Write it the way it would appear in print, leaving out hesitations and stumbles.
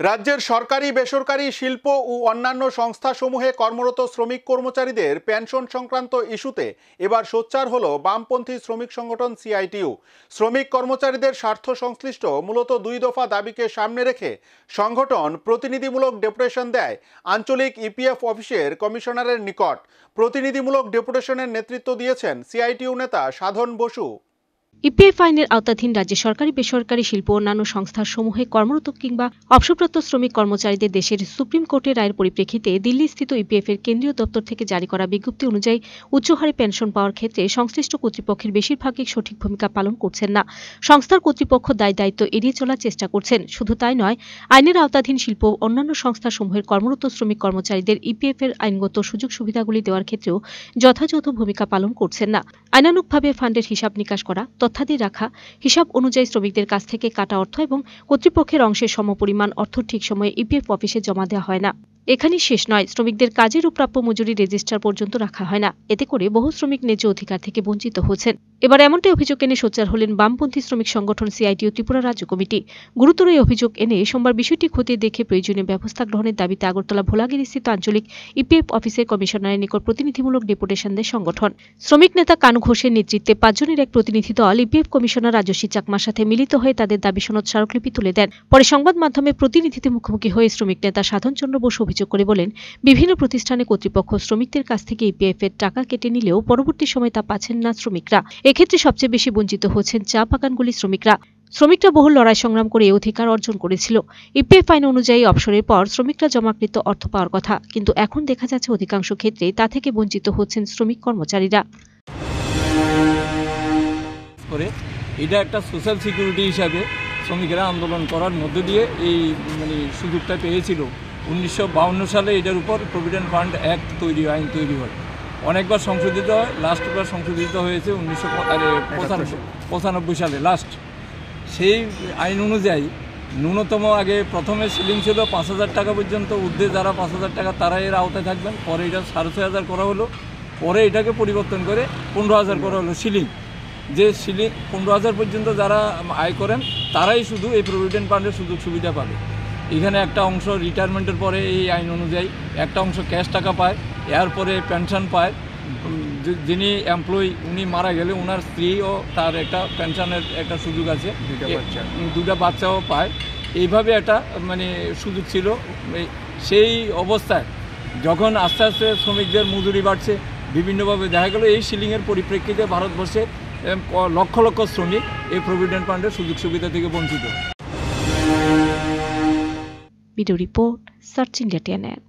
রাজ্যের সরকারি বেসরকারি শিল্প ও অন্যান্য সংস্থাসমূহে কর্মরত শ্রমিক কর্মচারীদের পেনশন সংক্রান্ত ইস্যুতে এবার সোচ্চার হলো বামপন্থী শ্রমিক সংগঠন সিআইটিইউ। শ্রমিক কর্মচারীদের স্বার্থ সংশ্লিষ্ট মূলত 2 দফা দাবিকে সামনে রেখে সংগঠন প্রতিনিধিমূলক ডেপুটেশন দেয় আঞ্চলিক ইপিএফ অফিসের কমিশনারের নিকট। প্রতিনিধিমূলক ডেপুটেশনের নেতৃত্ব দিয়েছেন সিআইটিইউ নেতা সাধন বসু। ইপিএফ আইনের আওতাধীন রাজ্যের সরকারি বেসরকারি শিল্প অন্যান্য সংস্থাসমূহে কর্মরত কিংবা অবসরপ্রাপ্ত শ্রমিক কর্মচারীদের দেশের সুপ্রিম কোর্টের রায়ের পরিপ্রেক্ষিতে দিল্লিস্থিত ইপিএফ এর কেন্দ্রীয় দপ্তর থেকে জারি করা বিজ্ঞপ্তি অনুযায়ী উচ্চহারে পেনশন পাওয়ার ক্ষেত্রে সংশ্লিষ্ট কর্তৃপক্ষের বেশিরভাগই সঠিক ভূমিকা পালন করছেন না। সংস্থার কর্তৃপক্ষ দায়িত্ব এড়িয়ে চলার চেষ্টা করছেন। শুধু তাই নয়, আইনের আওতাধীন শিল্প অন্যান্য সংস্থাসমূহের কর্মরত শ্রমিক কর্মচারীদের ইপিএফ এর আইনগত সুযোগ সুবিধাগুলি দেওয়ার ক্ষেত্রেও যথাযথ ভূমিকা পালন করছেন না। আইনানুগভাবে ফান্ডের হিসাব নিকাশ করা, তথ্যাদি রাখা, হিসাব অনুযায়ী শ্রমিকদের কাছ থেকে কাটা অর্থ এবং কর্তৃপক্ষের অংশের সমপরিমাণ অর্থ ঠিক সময়ে ইপিএফ অফিসে জমা দেওয়া হয় না। এখানেই শেষ নয়, শ্রমিকদের কাজের ও প্রাপ্য মজুরি রেজিস্টার পর্যন্ত রাখা হয় না। এতে করে বহু শ্রমিক ন্যায্য অধিকার থেকে বঞ্চিত হচ্ছেন। এবার এমনটাই অভিযোগ এনে সোচ্চার হলেন বামপন্থী শ্রমিক সংগঠন সিআইটিইউ ত্রিপুরা রাজ্য কমিটি। গুরুতর এই অভিযোগ এনে সোমবার বিষয়টি খতিয়ে দেখে প্রয়োজনীয় ব্যবস্থা গ্রহণের দাবিতে আগরতলা ভোলাগিরিস্থিত আঞ্চলিক ইপিএফ অফিসের কমিশনারের নিকট প্রতিনিধিমূলক ডেপুটেশন দেয় সংগঠন। শ্রমিক নেতা কানু ঘোষের নেতৃত্বে 5 জনের এক প্রতিনিধি দল ইপিএফ কমিশনার রাজস্বী চাকমার সাথে মিলিত হয়ে তাদের দাবি সনদ স্মারকলিপি তুলে দেন। পরে সংবাদ মাধ্যমে প্রতিনিধিদের মুখোমুখি হয়ে শ্রমিক নেতা সাধন চন্দ্র বসু অভিযোগ করে বলেন, বিভিন্ন প্রতিষ্ঠানে কর্তৃপক্ষ শ্রমিকদের কাছ থেকে ইপিএফ এর টাকা কেটে নিলেও পরবর্তী সময় তা পাচ্ছেন না শ্রমিকরা। এক্ষেত্রে সবচেয়ে বেশি বঞ্চিত হচ্ছেন চা বাগানগুলির শ্রমিকরা বহু লড়াই সংগ্রাম করে এই অধিকার অর্জন করেছিল। ইপিএফ আইন অনুযায়ী অবসরের পর শ্রমিকরা জমাকৃত অর্থ পাওয়ার কথা, কিন্তু এখন দেখা যাচ্ছে অধিকাংশ ক্ষেত্রে তা থেকে বঞ্চিত হচ্ছেন শ্রমিক কর্মচারীরা। এটা একটা সোশ্যাল সিকিউরিটি হিসাবে শ্রমিকেরা আন্দোলন করার মধ্য দিয়ে এই সুযোগটা পেয়েছিল। 1952 সালে এটার উপর প্রভিডেন্ট ফান্ড অ্যাক্ট আইন তৈরি হয়, অনেকবার সংশোধিত হয়। লাস্টবার সংশোধিত হয়েছে 1995 সালে লাস্ট। সেই আইন অনুযায়ী ন্যূনতম আগে প্রথমে সিলিং ছিল 5,000 টাকা পর্যন্ত, ঊর্ধ্বে যারা 5,000 টাকা তারা এর আওতায় থাকবেন। পরে এটা 6,500 করা হলো, পরে এটাকে পরিবর্তন করে 15,000 করা হলো সিলিং। যে সিলিং 15,000 পর্যন্ত যারা আয় করেন তারাই শুধু এই প্রভিডেন্ট ফান্ডের সুযোগ সুবিধা পাবে। এখানে একটা অংশ রিটায়ারমেন্টের পরে এই আইন অনুযায়ী একটা অংশ ক্যাশ টাকা পায়, এরপরে পেনশন পায়। যিনি এমপ্লয়ি উনি মারা গেলে ওনার স্ত্রীও তার একটা পেনশনের একটা সুযোগ আছে, 2টা বাচ্চাও পায়। এইভাবে একটা সুযোগ ছিল। সেই অবস্থায় যখন আস্তে আস্তে শ্রমিকদের মজুরি বাড়ছে, বিভিন্নভাবে দেখা গেল এই সিলিংয়ের পরিপ্রেক্ষিতে ভারতবর্ষে লক্ষ লক্ষ শ্রমিক এই প্রভিডেন্ট ফান্ডের সুযোগ সুবিধা থেকে বঞ্চিত। Video report, search India TNN।